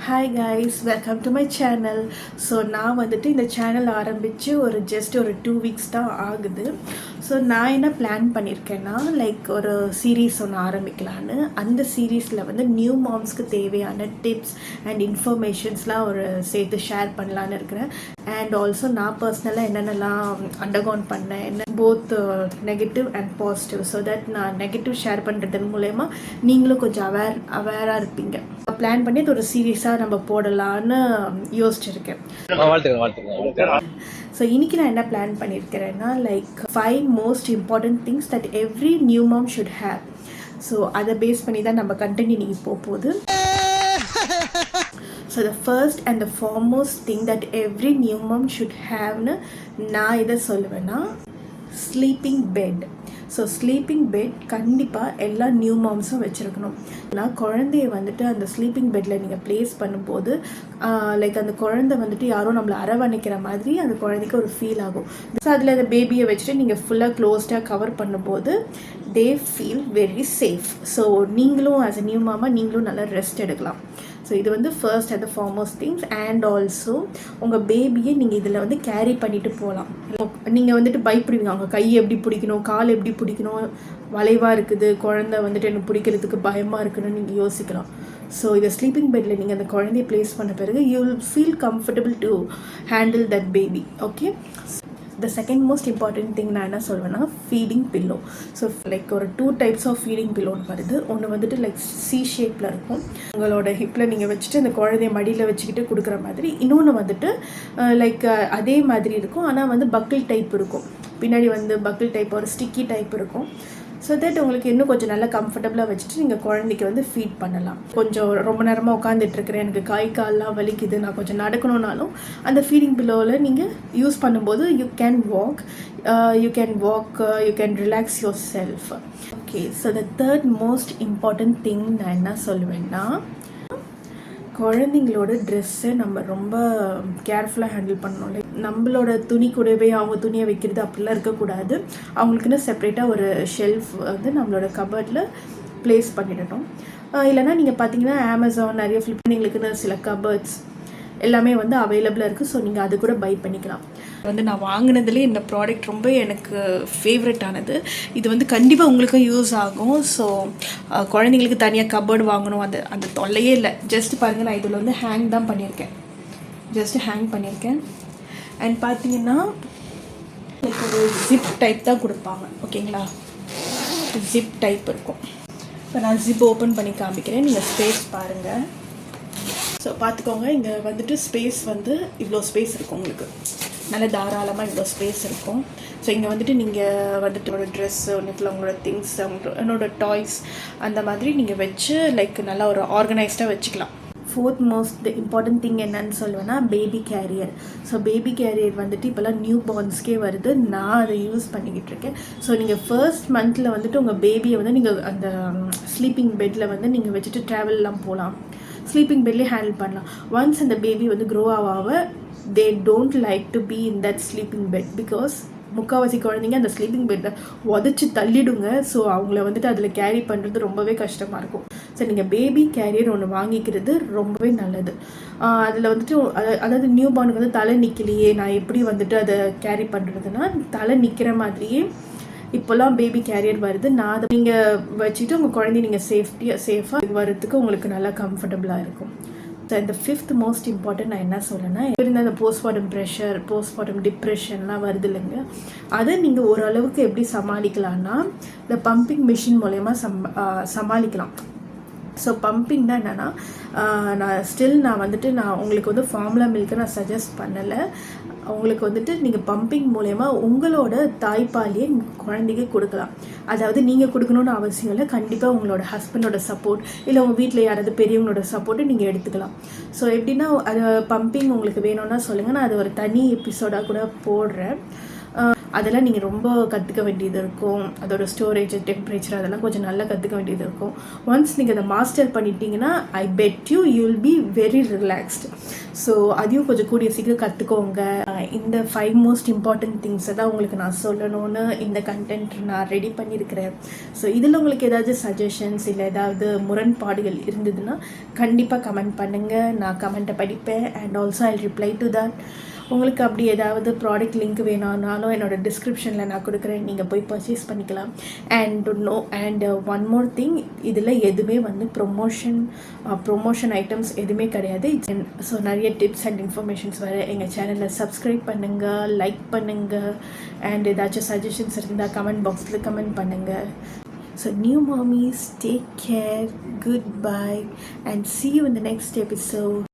Hi guys, welcome to my channel. So நான் வந்துட்டு இந்த சேனல் ஆரம்பித்து ஜஸ்ட் ஒரு 2 வீக்ஸ் தான் ஆகுது. ஸோ நான் என்ன பிளான் பண்ணியிருக்கேன்னா, லைக் ஒரு சீரீஸ் ஒன்று ஆரம்பிக்கலான்னு. அந்த சீரீஸில் வந்து நியூ மாம்ஸ்க்கு தேவையான டிப்ஸ் அண்ட் இன்ஃபர்மேஷன்ஸ்லாம் சேர்த்து ஷேர் பண்ணலான்னு இருக்கிறேன். அண்ட் ஆல்சோ நான் பர்சனலாக என்னென்னலாம் அண்டர்கவுன் பண்ணேன், என்ன both negative and positive. So that நான் நெகட்டிவ் ஷேர் பண்ணுறதன் மூலயமா நீங்களும் கொஞ்சம் அவேராக இருப்பீங்க. பிளான் பண்ணி அது ஒரு சீரியஸாக நம்ம போடலான்னு யோசிச்சிருக்கேன். ஸோ இன்றைக்கி நான் என்ன பிளான் பண்ணியிருக்கிறேன்னா, like 5 most important things that every new mom should have. So அதை பேஸ் பண்ணி தான் நம்ம கண்டென்ட் இன்றைக்கி போகுது. So the first and the foremost thing that every new mom should ஹேவ்னு நான் இதை சொல்லுவேன்னா, sleeping bed. So sleeping bed கண்டிப்பாக எல்லா நியூ மாம்ஸும் வச்சுருக்கணும். ஆனால் குழந்தைய வந்துட்டு அந்த ஸ்லீப்பிங் பெட்டில் நீங்கள் ப்ளேஸ் பண்ணும்போது லைக் அந்த குழந்தை வந்துட்டு யாரோ நம்மளை அரவணைக்கிற மாதிரி அந்த குழந்தைக்கு ஒரு ஃபீல் ஆகும். ஸோ அதில் அந்த பேபியை வச்சுட்டு நீங்கள் ஃபுல்லாக க்ளோஸ்டாக கவர் பண்ணும்போது they feel very safe. So நீங்களும் ஆஸ் அ நியூ மாமா நீங்களும் நல்லா ரெஸ்ட் எடுக்கலாம். ஸோ இது வந்து first and the foremost things. And also உங்கள் பேபியை நீங்கள் இதில் வந்து கேரி பண்ணிவிட்டு போகலாம். நீங்கள் வந்துட்டு பயப்படுவீங்க, அவங்க கையை எப்படி பிடிக்கணும், கால் எப்படி பிடிக்கணும், வளைவாக இருக்குது, குழந்தை வந்துட்டு எனக்கு பிடிக்கிறதுக்கு பயமாக இருக்குன்னு நீங்கள் யோசிக்கலாம். ஸோ இதை ஸ்லீப்பிங் பெட்டில் நீங்கள் அந்த குழந்தைய ப்ளேஸ் பண்ண பிறகு you will feel comfortable to handle that baby. Okay, the second most important thing நான் என்ன சொல்வேன்னா, ஃபீடிங் பில்லோ. ஸோ லைக் ஒரு 2 டைப்ஸ் ஆஃப் ஃபீடிங் பில்லோன்னு வருது. ஒன்று வந்துட்டு லைக் சி ஷேப்பில் இருக்கும், உங்களோட ஹிப்பில் நீங்கள் வச்சுட்டு அந்த குழந்தைய மடியில் வச்சுக்கிட்டு கொடுக்குற மாதிரி. இன்னொன்று வந்துட்டு லைக் அதே மாதிரி இருக்கும், ஆனால் வந்து பக்கிள் டைப் இருக்கும், பின்னாடி வந்து பக்கிள் டைப் ஒரு ஸ்டிக்கி டைப் இருக்கும். ஸோ தட் உங்களுக்கு இன்னும் கொஞ்சம் நல்லா கம்ஃபர்டபுளாக வச்சுட்டு நீங்கள் குழந்தைக்கு வந்து ஃபீட் பண்ணலாம். கொஞ்சம் ரொம்ப நேரமாக உட்காந்துட்ருக்கிறேன், எனக்கு கை கால்லாம் வலிக்குது, நான் கொஞ்சம் நடக்கணுன்னாலும் அந்த ஃபீடிங் பில்லோவில் நீங்கள் யூஸ் பண்ணும்போது you can walk, you can relax your self. Okay, so the third most important thing நான் என்ன சொல்லுவேன்னா, குழந்தைங்களோட ட்ரெஸ்ஸை நம்ம ரொம்ப கேர்ஃபுல்லாக ஹேண்டில் பண்ணணும். லைக் நம்மளோட துணி கூடவே அவங்க துணியை வைக்கிறது அப்படிலாம் இருக்கக்கூடாது. அவங்களுக்குன்னு செப்ரேட்டாக ஒரு ஷெல்ஃப் வந்து நம்மளோட கபர்டில் ப்ளேஸ் பண்ணிடணும். இல்லைனா நீங்கள் பார்த்தீங்கன்னா அமேசான் நிறைய ஃப்ளிப்கார்ட்டுங்களுக்குன்னு சில கபர்ட்ஸ் எல்லாமே வந்து அவைலபிளாக இருக்குது. ஸோ நீங்கள் அது கூட பை பண்ணிக்கலாம். வந்து நான் வாங்கினதுலேயே இந்த ப்ராடக்ட் ரொம்ப எனக்கு ஃபேவரட் ஆனது. இது வந்து கண்டிப்பாக உங்களுக்கும் யூஸ் ஆகும். ஸோ குழந்தைங்களுக்கு தனியாக கபர்டு வாங்கணும் அந்த தொல்லையே இல்லை. ஜஸ்ட் பாருங்கள், நான் இதில் வந்து ஹேங் தான் பண்ணியிருக்கேன், ஹேங் பண்ணியிருக்கேன். அண்ட் பார்த்தீங்கன்னா லைக் ஒரு ஜிப் டைப் தான் கொடுப்பாங்க. ஓகேங்களா, ஜிப் டைப் இருக்கும். இப்போ நான் ஜிப் ஓப்பன் பண்ணி காமிக்கிறேன், நீங்கள் ஸ்பேஸ் பாருங்கள். ஸோ பார்த்துக்கோங்க, இங்கே வந்துட்டு ஸ்பேஸ் வந்து இவ்வளோ ஸ்பேஸ் இருக்கும், உங்களுக்கு நல்ல தாராளமாக இவ்வளோ ஸ்பேஸ் இருக்கும். ஸோ இங்கே வந்துட்டு நீங்கள் வந்துட்டு ஒரு ட்ரெஸ்ஸு ஒன்றுத்தில் உங்களோட திங்ஸ், என்னோட டாய்ஸ் அந்த மாதிரி நீங்கள் வச்சு லைக் நல்லா ஒரு ஆர்கனைஸ்டாக வச்சுக்கலாம். ஃபோர்த் மோஸ்ட் இம்பார்ட்டன்ட் திங் என்னன்னு சொல்லுவேன்னா, baby carrier. So baby carrier வந்துட்டு இப்போல்லாம் நியூ பார்ன்ஸ்க்கே வருது. நான் அதை யூஸ் பண்ணிக்கிட்டு இருக்கேன். ஸோ நீங்கள் ஃபர்ஸ்ட் மந்தில் வந்துட்டு உங்கள் பேபியை வந்து நீங்கள் அந்த ஸ்லீப்பிங் பெட்டில் வந்து நீங்கள் வச்சுட்டு ட்ராவல்லாம் போகலாம், ஸ்லீப்பிங் பெட்லேயே ஹேண்டில் பண்ணலாம். ஒன்ஸ் அந்த பேபி வந்து க்ரோ ஆக they don't like to be in that sleeping bed, because முக்கால்வாசி குழந்தைங்க அந்த ஸ்லீப்பிங் பெட்டை உதச்சி தள்ளிடுங்க. ஸோ அவங்கள வந்துட்டு அதில் கேரி பண்ணுறது ரொம்பவே கஷ்டமாக இருக்கும். ஸோ நீங்கள் பேபி கேரியர் ஒன்று வாங்கிக்கிறது ரொம்பவே நல்லது. அதில் வந்துட்டு அதாவது நியூ பார்னுக்கு வந்து தலை நிற்கலையே, நான் எப்படி வந்துட்டு அதை கேரி பண்ணுறதுன்னா, தலை நிற்கிற மாதிரியே இப்போல்லாம் பேபி கேரியர் வருது. நான் அதை நீங்கள் வச்சுட்டு உங்கள் குழந்தைய நீங்கள் சேஃபாக வர்றதுக்கு உங்களுக்கு நல்லா கம்ஃபர்டபுளாக இருக்கும். ஸோ இந்த ஃபிஃப்த் மோஸ்ட் இம்பார்ட்டன்ட் நான் என்ன சொல்லேன்னா, இருந்தால் அந்த போஸ்ட்மார்ட்டம் ப்ரெஷர், போஸ்ட்மார்ட்டம் டிப்ரெஷன்லாம் வருது இல்லைங்க, அதை நீங்கள் ஓரளவுக்கு எப்படி சமாளிக்கலான்னா, இந்த பம்பிங் மிஷின் மூலயமா சமாளிக்கலாம். ஸோ பம்பிங்னா என்னென்னா, நான் வந்துட்டு உங்களுக்கு வந்து ஃபார்முலா மில்க்கு நான் சஜஸ்ட் பண்ணலை. உங்களுக்கு வந்துட்டு நீங்கள் பம்பிங் மூலயமா உங்களோட தாய்ப்பாலையே குழந்தைக்கு கொடுக்கலாம். அதாவது நீங்கள் கொடுக்கணுன்னு அவசியம் இல்லை, கண்டிப்பாக உங்களோட ஹஸ்பண்டோட சப்போர்ட் இல்லை உங்கள் வீட்டில் யாராவது பெரியவங்களோட சப்போர்ட்டை நீங்கள் எடுத்துக்கலாம். ஸோ எப்படின்னா, அது பம்பிங் உங்களுக்கு வேணும்னா சொல்லுங்கள், நான் அது ஒரு தனி எபிசோடாக கூட போடுறேன். அதெல்லாம் நீங்கள் ரொம்ப கற்றுக்க வேண்டியது இருக்கும். அதோட ஸ்டோரேஜ், டெம்பரேச்சர் அதெல்லாம் கொஞ்சம் நல்லா கற்றுக்க வேண்டியது இருக்கும். ஒன்ஸ் நீங்கள் அதை மாஸ்டர் பண்ணிட்டீங்கன்னா ஐ bed you will be very relaxed. So அதையும் கொஞ்சம் கூடிய சீக்கிரம் கற்றுக்கோங்க. இந்த 5 மோஸ்ட் இம்பார்ட்டன்ட் திங்ஸை தான் உங்களுக்கு நான் சொல்லணும்னு இந்த கண்டென்ட் நான் ரெடி பண்ணியிருக்கிறேன். ஸோ இதில் உங்களுக்கு ஏதாவது சஜஷன்ஸ் இல்லை ஏதாவது முரண்பாடுகள் இருந்ததுன்னா கண்டிப்பாக கமெண்ட் பண்ணுங்கள். நான் கமெண்ட்டை படிப்பேன் and also I reply to that. உங்களுக்கு அப்படி ஏதாவது ப்ராடக்ட் லிங்க் வேணாலும் என்னோடய டிஸ்கிரிப்ஷனில் நான் கொடுக்குறேன், நீங்கள் போய் பர்ச்சேஸ் பண்ணிக்கலாம். அண்ட் ஒன் மோர் திங், இதில் எதுவுமே வந்து ப்ரொமோஷன் ஐட்டம்ஸ் எதுவுமே கிடையாது. ஸோ நிறைய டிப்ஸ் அண்ட் இன்ஃபர்மேஷன்ஸ் வர எங்கள் சேனலில் சப்ஸ்கிரைப் பண்ணுங்கள், லைக் பண்ணுங்கள், அண்ட் ஏதாச்சும் சஜஷன்ஸ் இருந்தால் கமெண்ட் பாக்ஸில் கமெண்ட் பண்ணுங்கள். So new mommies, take care, goodbye, and see you in the next episode.